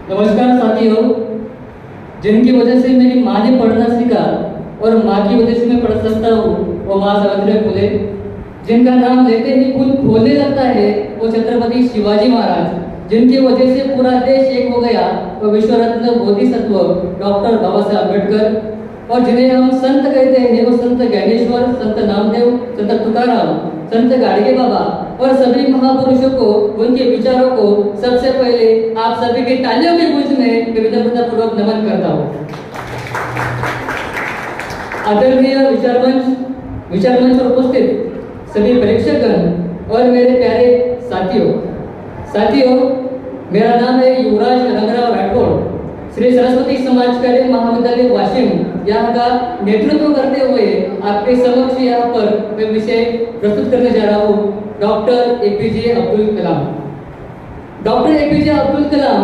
नमस्कार साथियों, जिनकी वजह से मेरी माँ ने पढ़ना सीखा और माँ की वजह से मैं पढ़ सकता हूँ, वो माँ सावित्री फुले। जिनका नाम लेते ही खून खोलने लगता है, वो छत्रपति शिवाजी महाराज। जिनकी वजह से पूरा देश एक हो गया, वो विश्व रत्न बोधिसत्व डॉक्टर बाबा साहेब अम्बेडकर। और जिन्हें हम संत कहते हैं, वो संत ज्ञानेश्वर, संत नामदेव, संत तुकाराम, संत गाडगे बाबा और सभी महापुरुषों को, उनके विचारों को सबसे पहले आप सभी की तालियों की गूंज में विनम्रतापूर्वक नमन करता हूँ। आदरणीय विचार मंच पर उपस्थित सभी प्रेक्षकगण और मेरे प्यारे साथियों, मेरा नाम है युवराज रंगराव राठौड़। श्री सरस्वती समाज कार्य महाविद्यालय वाशिम यहाँ का नेतृत्व करते हुए आपके समक्ष यहाँ पर मैं विषय प्रस्तुत करने जा रहा हूँ, डॉक्टर एपीजे अब्दुल कलाम। डॉक्टर एपीजे अब्दुल कलाम,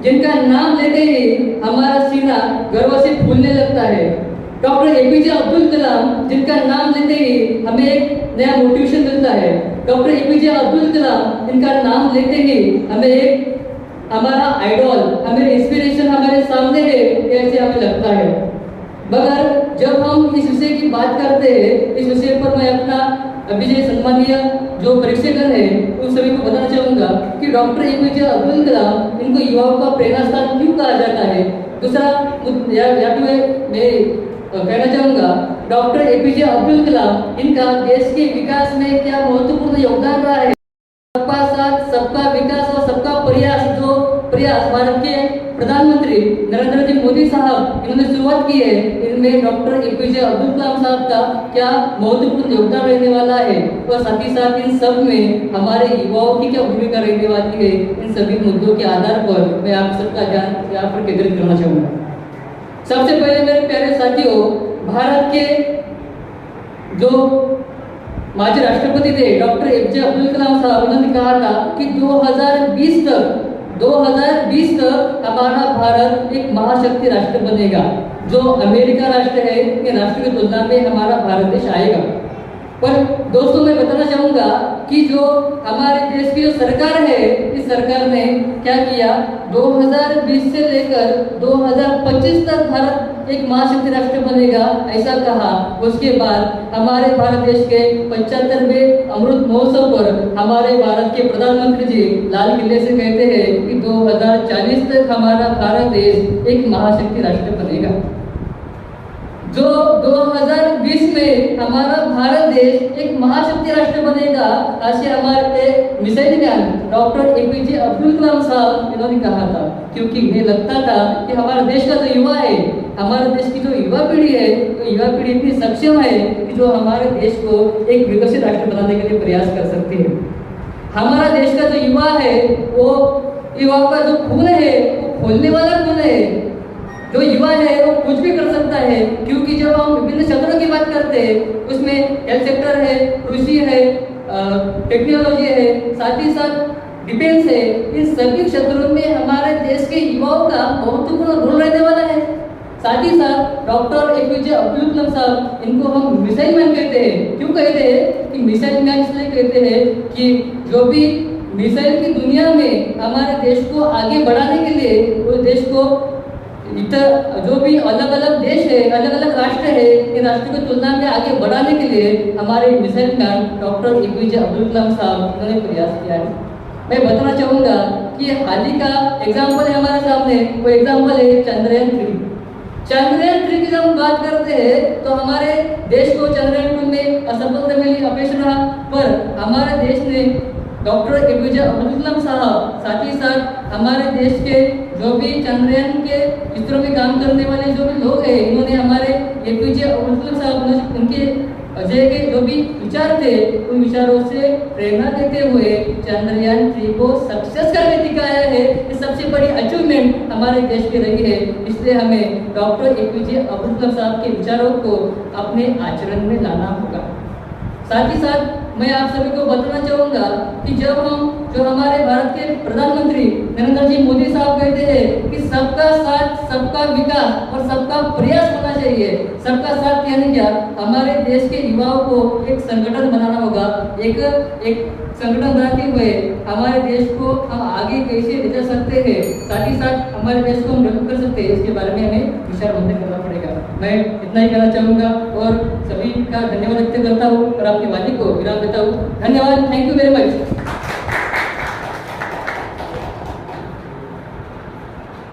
जिनका नाम लेते ही हमारा सीना गर्व से फूलने लगता है। डॉक्टर एपीजे अब्दुल कलाम, जिनका नाम लेते ही हमें एक नया मोटिवेशन मिलता है। डॉक्टर एपीजे अब्दुल कलाम, जिनका नाम लेते ही हमें एक हमारा आइडॉल, हमें इंस्पिरेशन हमारे सामने है, ऐसे हमें लगता है। मगर जब हम इस विषय की बात करते हैं, इस विषय पर मैं अपना अभिजय सम्मानीय जो प्रेक्षकगण है उन सभी को बताना चाहूंगा कि डॉक्टर एपीजे अब्दुल कलाम, इनको युवाओं का प्रेरणा स्थान क्यों कहा जाता है। दूसरा मैं कहना चाहूंगा, डॉक्टर एपीजे अब्दुल कलाम, इनका देश के विकास में क्या महत्वपूर्ण योगदान रहा है। सबका साथ, सबका विकास और सबका प्रयास भारत के प्रधानमंत्री नरेंद्र जी मोदी साहब इन्होंने शुरुआत की है, इनमें डॉक्टर एपीजे अब्दुल कलाम साहब का क्या महत्वपूर्ण योगदान रहने वाला है और साथ ही साथ इन सब में हमारे युवाओं की क्या भूमिका रहने वाली है। इन सभी मुद्दों के आधार पर मैं आप सबका ध्यान यहाँ पर केंद्रित करना चाहूंगा। सबसे पहले मेरे प्यारे साथियों, भारत के जो माजी राष्ट्रपति थे डॉक्टर एपीजे अब्दुल कलाम साहब, उन्होंने कहा था कि 2020 तक हमारा भारत एक महाशक्ति राष्ट्र बनेगा। जो अमेरिका राष्ट्र है, ये राष्ट्र की तुलना में हमारा भारत देश आएगा। पर दोस्तों, मैं बताना चाहूंगा कि जो हमारे देश की जो सरकार है, इस सरकार ने क्या किया, 2020 से लेकर 2025 तक भारत एक महाशक्ति राष्ट्र बनेगा, ऐसा कहा। उसके बाद हमारे भारत देश के 75वें अमृत महोत्सव पर हमारे भारत के प्रधानमंत्री जी लाल किले से कहते हैं कि 2040 तक हमारा भारत देश एक महाशक्ति राष्ट्र बनेगा। जो 2020 में हमारा भारत देश एक महाशक्ति राष्ट्र बनेगा, ऐसे हमारे missile man doctor APJ Abdul Kalam साहब इन्होंने कहा था। क्योंकि इन्हें लगता था कि हमारे देश का जो युवा है, हमारे देश की जो युवा पीढ़ी है, तो युवा पीढ़ी इतनी सक्षम है कि जो हमारे देश को एक विकसित राष्ट्र बनाने के लिए प्रयास कर सकती है। हमारा देश का जो युवा है, वो युवाओं का जो खून है, वो खोलने वाला खून है। जो युवा है वो कुछ भी कर सकता है, क्योंकि जब हम विभिन्न क्षेत्रों की बात करते हैं, उसमें हेल्थ सेक्टर है, कृषि है, टेक्नोलॉजी है, साथ ही साथ डिफेंस है। इन सभी क्षेत्रों में हमारे देश के युवाओं का महत्वपूर्ण रोल रहने वाला है। साथ ही साथ डॉक्टर एपीजे अब्दुल कलाम साहब, इनको हम मिसाइल मैन कहते हैं। क्यों कहते हैं कि मिसाइल मैन? इसलिए कहते हैं कि जो भी मिसाइल की दुनिया में हमारे देश को आगे बढ़ाने के लिए, उस देश को जो भी अलग अलग देश है, अलग अलग राष्ट्र है, इन राष्ट्रों की तुलना में आगे बढ़ाने के लिए हमारे missile man doctor APJ Abdul Kalam साहब इन्होंने प्रयास किया है। मैं बताना चाहूंगा कि हाल ही का एग्जाम्पल है हमारे सामने, वो एग्जाम्पल है चंद्रयान 3। चंद्रयान 3 की जब हम बात करते हैं तो हमारे देश को चंद्रयान 2 में असफलता मिली, अपयश रहा। पर हमारे देश ने डॉक्टर एपीजे अब्दुल कलाम साहब, साथ ही साथ हमारे देश के जो भी चंद्रयान के चित्रों में काम करने वाले जो भी लोग हैं, इन्होंने हमारे एपीजे अब्दुल कलाम साहब, उनके अजय के जो भी विचार थे, उन विचारों से प्रेरणा देते हुए चंद्रयान 3 को सक्सेस करके दिखाया है। ये सबसे बड़ी अचीवमेंट हमारे देश की रही है। इसलिए हमें डॉक्टर एपीजे अब्दुल कलाम साहब के विचारों को अपने आचरण में लाना होगा। साथ ही साथ मैं आप सभी को बताना चाहूंगा कि जो हमारे भारत के प्रधानमंत्री नरेंद्र जी मोदी साहब कहते हैं कि सबका साथ, सबका सबका विकास और सबका प्रयास होना चाहिए। सबका साथ यानी क्या, हमारे देश के युवाओं को एक संगठन बनाना होगा। एक संगठन बनाते हुए हमारे देश को हम आगे कैसे ले जा सकते हैं, साथ ही साथ हमारे देश को हम डेवलप कर सकते हैं, इसके बारे में हमें विचार मंथन करना पड़ेगा। मैं इतना ही कहना चाहूँगा और सभी का धन्यवाद व्यक्त करता हूँ और आपकी वाणी को विराम देता हूँ। धन्यवाद। Thank you very much.